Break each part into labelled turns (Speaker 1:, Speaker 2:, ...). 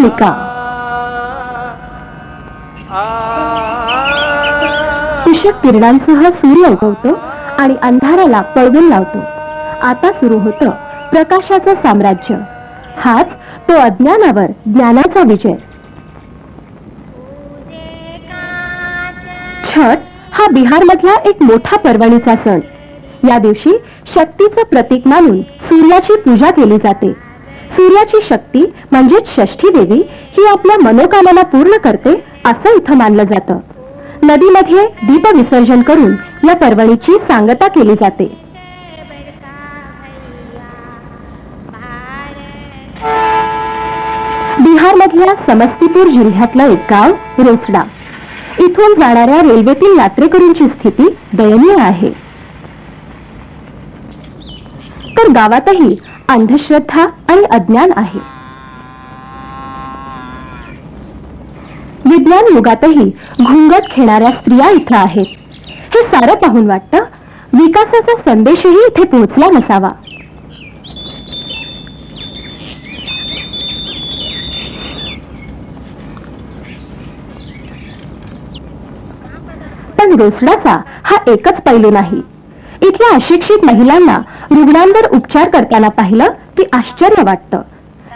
Speaker 1: भूमिका. तुषक किरणांसह सूर्य उगवतो आणि अंधाराला पळवून लावतो. आता सुरू होतं प्रकाशाचं साम्राज्य. हाच तो अज्ञानावर ज्ञानाचा विजय. छठ हा बिहारमधला एक मोठा पर्वणीचा सण. या दिवशी शक्तीचं प्रतीक मानून सूर्याची पूजा केली जाते. सूर्याची शक्ती म्हणजेच षष्ठी देवी ही आपल्या मनोकामना पूर्ण करते असं इथं मानलं जातं. नदीमध्ये दीप विसर्जन करून या पर्वणीची सांगता केली जाते. बिहारमधल्या समस्तीपूर जिल्ह्यातलं एक गाव रोसडा. इथून जाणाऱ्या रेल्वेतील यात्रेकरूंची स्थिती दयनीय आहे. तर गावातही अंधश्रद्धा आणि अज्ञान आहे. विज्ञान युगातही घुंगट खेळणाऱ्या स्त्रिया इथं आहेत. हे सारं पाहून वाटतं विकासाचा संदेशही इथे पोहोचला नसावा. पण रोसडाचा हा एकच पैलू नाही. इथल्या अशिक्षित महिलांना रुग्णांवर उपचार करताना पाहिलं की आश्चर्य वाटतं.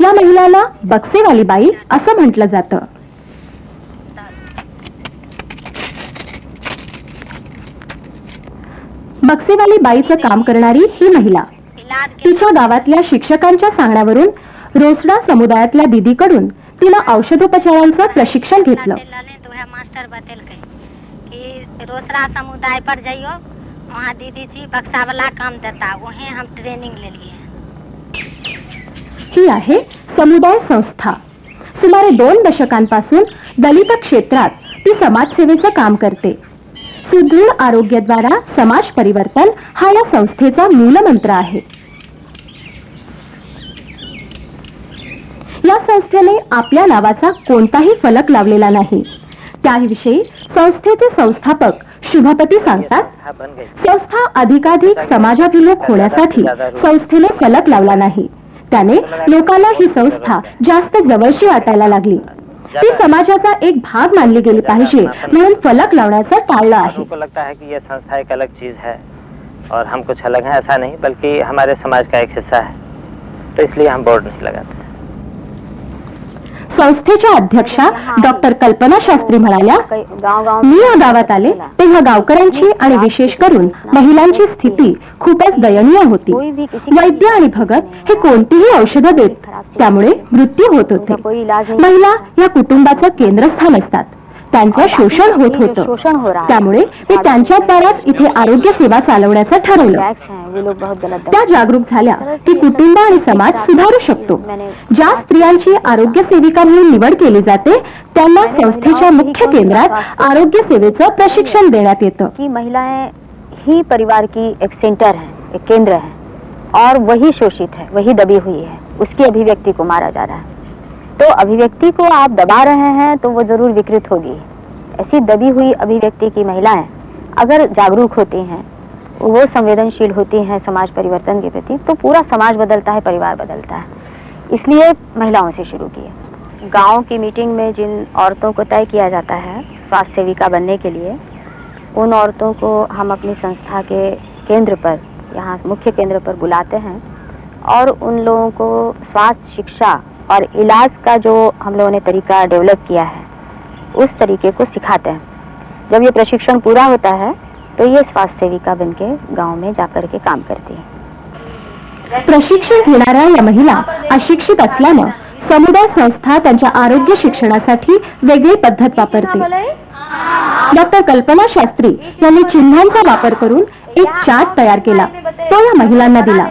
Speaker 1: या महिलांना बक्सेवाली बाई असं म्हटलं जातं. बक्सेवाली बाईचं काम करणारी ही महिला तिच्या गावातल्या शिक्षकांच्या सांगण्यावरून रोसडा समुदायातल्या दीदीकडून तिनं औषधोपचारांचं प्रशिक्षण घेतलं.
Speaker 2: रोसड़ा समुदाय पर जाइयो, वहाँ दीदी जी बक्सा वाला काम देता, वहीं हम ट्रेनिंग ले लिए.
Speaker 1: ही आहे समुदाय संस्था. सुमारे 2 दशकांपासून दलित क्षेत्रात ती समाजसेवेचं काम करते. सुदृढ आरोग्याद्वारा समाज परिवर्तन हा या संस्थेचा मूलमंत्र आहे. या संस्थेने आपल्या नावाचा कोणताही फलक लावलेला नाही. त्याविषयी संस्थेचे संस्थापक शुभपती सांगतात, संस्था अधिकाधिक समाजाभिमुख होण्यासाठी संस्थेने फलक लावला नाही. त्याने लोकांना ही संस्था जास्त जवळची वाटायला लागली. ती समाजाचा एक भाग मानली गेली पाहिजे म्हणून फलक लावण्याचं टाळलं आहे.
Speaker 3: हमको लगता है कि यह संस्था एक अलग चीज है और हम कुछ अलग हैं, ऐसा नहीं, बल्कि हमारे समाज का एक हिस्सा है, तो इसलिए हम बोर्ड नहीं लगाते.
Speaker 1: संस्थेच्या अध्यक्षा डॉक्टर कल्पना शास्त्री म्हणाल्या, मी या गावात आले तेव्हा गावकऱ्यांची आणि विशेष करून महिलांची स्थिती खूपच दयनीय होती. वैद्य आणि भगत हे कोणतीही औषधं देत, त्यामुळे मृत्यू होत होते. महिला या कुटुंबाचं केंद्रस्थान असतात. त्यांचं शोषण होत होतं. त्यामुळे मी त्यांच्याद्वाराच इथे आरोग्य सेवा चालवण्याचं ठरवलं. त्या जागरूक झाल्या की कुटुंब आणि समाज सुधारू शकतो. ज्या स्त्रियांची आरोग्य सेविका म्हणून निवड केली जाते त्यांना संस्थेच्या मुख्य केंद्रात आरोग्य सेवेचं प्रशिक्षण देण्यात येतं.
Speaker 4: की महिलाएं ही परिवार की एक सेंटर है, एक केंद्र है, और वही शोषित है, वही दबी हुई है. उसकी अभिव्यक्ति को मारा जा रहा है. तो अभिव्यक्ति को आप दबा रहे हैं तो वो जरूर विकृत होगी. ऐसी दबी हुई अभिव्यक्ति की महिलाएं अगर जागरूक होती हैं, वो संवेदनशील होती हैं समाज परिवर्तन के प्रति, तो पूरा समाज बदलता है, परिवार बदलता है. इसलिए महिलाओं से शुरू किए. गांव की मीटिंग में जिन औरतों को तय किया जाता है स्वास्थ्य सेविका बनने के लिए, उन औरतों को हम अपनी संस्था के केंद्र पर, यहाँ मुख्य केंद्र पर बुलाते हैं और उन लोगों को स्वास्थ्य शिक्षा और इलाज का जो हम लोगों ने तरीका डेवलप किया है उस तरीके को सिखाते हैं. जब ये प्रशिक्षण पूरा होता है तो ये स्वास्थ्य सेविका बनके गांव में जाकर के काम करती है.
Speaker 1: प्रशिक्षण घेणाऱ्या या महिला अशिक्षित असल्यानं समुदाय संस्था त्यांच्या आरोग्य शिक्षणासाठी वेगळी पद्धत वापरते. डॉक्टर कल्पना शास्त्री यांनी चिन्हांचा वापर करून एक चार्ट तयार केला. तो या महिलांना दिला.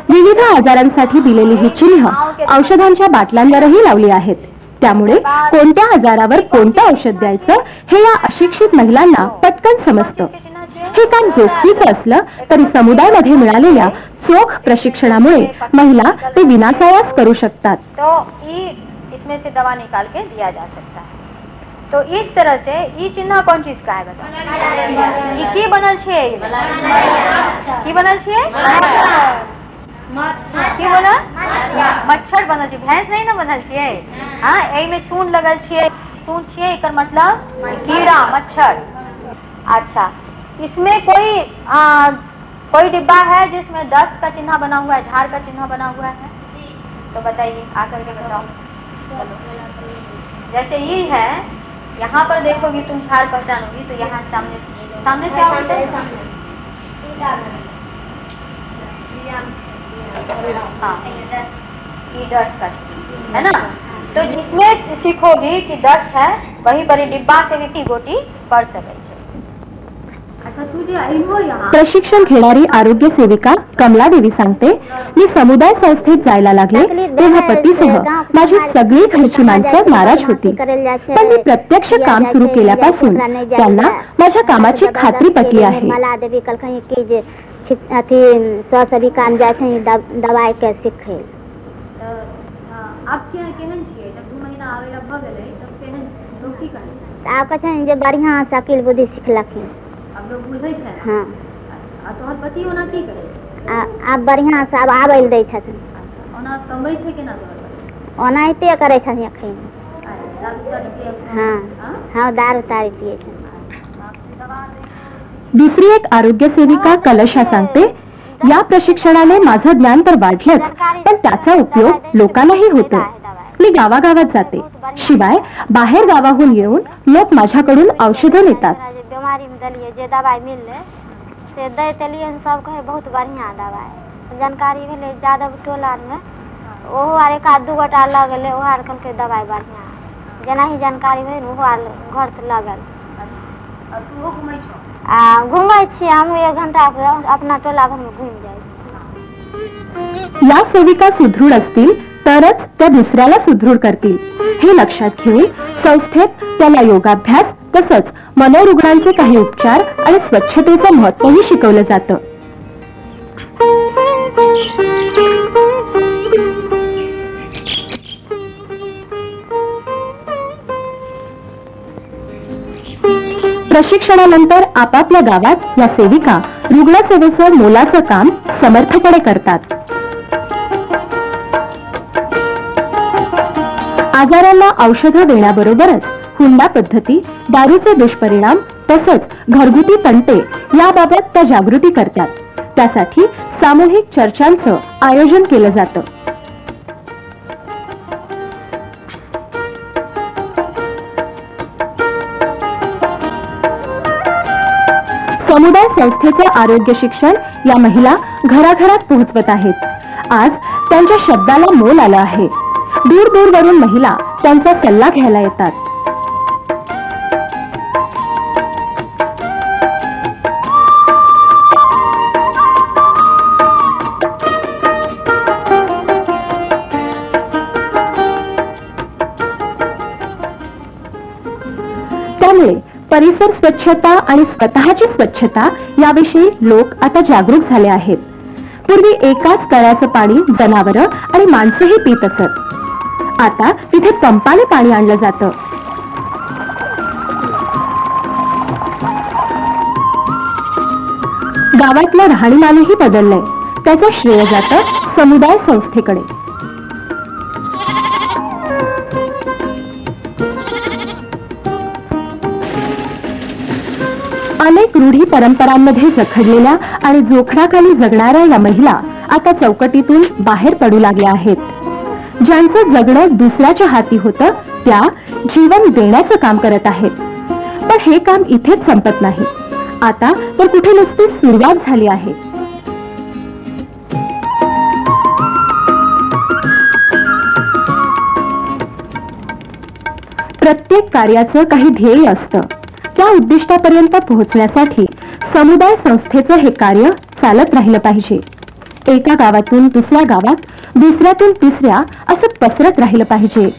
Speaker 1: विविध आजारांसाठी दिलेली ही चिन्ह औषधांच्या बाटल्यांवरही लावली आहेत. त्यामुळे कोणत्या आजारावर कोणतं औषध द्यायचं हे या अशिक्षित महिलांना पटकन समजतं. हे काम जोखमीचं असलं तरी समुदायामध्ये मिळालेल्या चोख प्रशिक्षणामुळे महिला ते विनासायास करू शकतात.
Speaker 5: तो इसमें से दवा निकाल के दिया जा सकता है. तो इस तरह से ये चिन्ह कौन चीज का है बताओ? ये की बनल छे? की बनल छे? की बोला मच्छर बनल छै, भैंस नहीं ना बनल छियै। हाँ, एहि में सूंड लगल छियै, सूंड छियै एकर मतलब कीड़ा मच्छर। अच्छा, इसमें कोई डिब्बा है जिसमें दस्त का चिन्ह बना हुआ है, झाड़ का चिन्ह बना हुआ है? तो बताइए, आकर के बताओ। जैसे ये है, यहाँ पर देखोगी तुम झाड़ पहचानोगी तो यहाँ सामने से आओगे। हाँ, ये दस्त का है ना। तो जिसमें सीखोगी कि दस्त है, वही बड़ी डिब्बा से भी गोटी पड़ सके।
Speaker 1: प्रशिक्षण घेणारी आरोग्य सेविका कमलादेवी सांगते, मी समुदाय संस्थेत जायला लागले तेव्हा पतीसह माझी सगळी घरची माणसं नाराज होती, पण मी प्रत्यक्ष काम सुरू केल्यापासून त्यांना माझ्या कामाची खात्री पटली आहे।
Speaker 4: दवाई के सीखे
Speaker 5: आप केहन छियै? जब 2 महीना आवेला भ गेलै तब केहन लोग की कहै?
Speaker 4: आप कहै जे बढ़िया शकील बुद्धि सिखलखिन,
Speaker 5: अब लोग बुझै छै।
Speaker 4: हाँ,
Speaker 5: आ तोहर पति ओना की करै छै?
Speaker 4: आप बढ़िया से अब आबै ल दै छथिन।
Speaker 5: ओना कमबै छै केना तोहर पति?
Speaker 4: ओनाहिते करै छथिन अखन।
Speaker 5: दारू तारी पियै छै?
Speaker 4: हाँ हाँ, दारू तारी पियै छथिन।
Speaker 1: दुसरी एक आरोग्य सेविका कलशा सांगते, या प्रशिक्षणाने माझं ज्ञान तर वाढलंच, पण त्याचा उपयोग लोकांनाही होतो। मी गावागावात जाते, शिवाय बाहेर गावाहून येऊन लोक माझ्याकडून औषधं नेतात।
Speaker 4: बीमारी में दलिए जे दवाई मिलले से दे तलिए, सब कहे बहुत बढ़िया दवाई। जानकारी भेले जादव टोला में ओहो आर एक आध 2 गोटा लग गेले, ओहो आर कहलके दवाई बढ़िया। जेना ही जानकारी भेल ओहो आर घर से लगल।
Speaker 5: अब तू घुमै छौ?
Speaker 4: घुमै छी हम 1 घंटा अपना टोला भर में घूम जाए।
Speaker 1: या सेविका सुदृढ असतील तरच त्या दुसऱ्याला सुदृढ करतील, हे लक्षात घेऊन संस्थेत त्याला योगाभ्यास तसंच मनोरुग्णांचे काही उपचार आणि स्वच्छतेचं महत्त्वही शिकवलं जातं। प्रशिक्षणानंतर आपापल्या गावात या सेविका रुग्णसेवेचं मोलाचं काम समर्थपणे करतात। आजारांना औषधं देण्याबरोबरच हुंडा पद्धती, दारूचे दुष्परिणाम तसंच घरगुती तंटे याबाबत त्या जागृती करतात। त्यासाठी सामूहिक चर्चांचं आयोजन केलं जातं। समुदाय संस्थेचे आरोग्य शिक्षण या महिला घराघरात पोहोचवत आहेत। आज त्यांच्या शब्दाला मोल आलं आहे। दूर दूरवरून महिला त्यांचा सल्ला घ्यायला येतात। त्यामुळे परिसर स्वच्छता आणि स्वतःची स्वच्छता याविषयी लोक आता जागरूक झाले आहेत। पूर्वी एकाच तळ्याचं पाणी जनावरं आणि माणसंही पित असत, आता तिथे पंपाने पाणी आणलं जातं। गावातलं राहणीमानही बदललंय, त्याचं श्रेय जातं समुदाय संस्थेकडे। अनेक रूढी परंपरांमध्ये जखडलेल्या आणि जोखडाखाली जगणाऱ्या या महिला आता चौकटीतून बाहेर पडू लागल्या आहेत। ज्यांचं जगणं दुसऱ्याच्या हाती होतं त्या जीवन देण्याचं काम करत आहेत। पण हे काम इथेच संपत नाही, आता तर कुठे नुसती सुरुवात झाली आहे। प्रत्येक कार्याचं काही ध्येय असतं, त्या उद्दिष्टापर्यंत पोहोचण्यासाठी समुदाय संस्थेचं हे कार्य चालत राहिलं पाहिजे। एका गावातून दुसऱ्या गावात, दुसऱ्यातून तिसऱ्या असं पसरत राहिलं पाहिजे।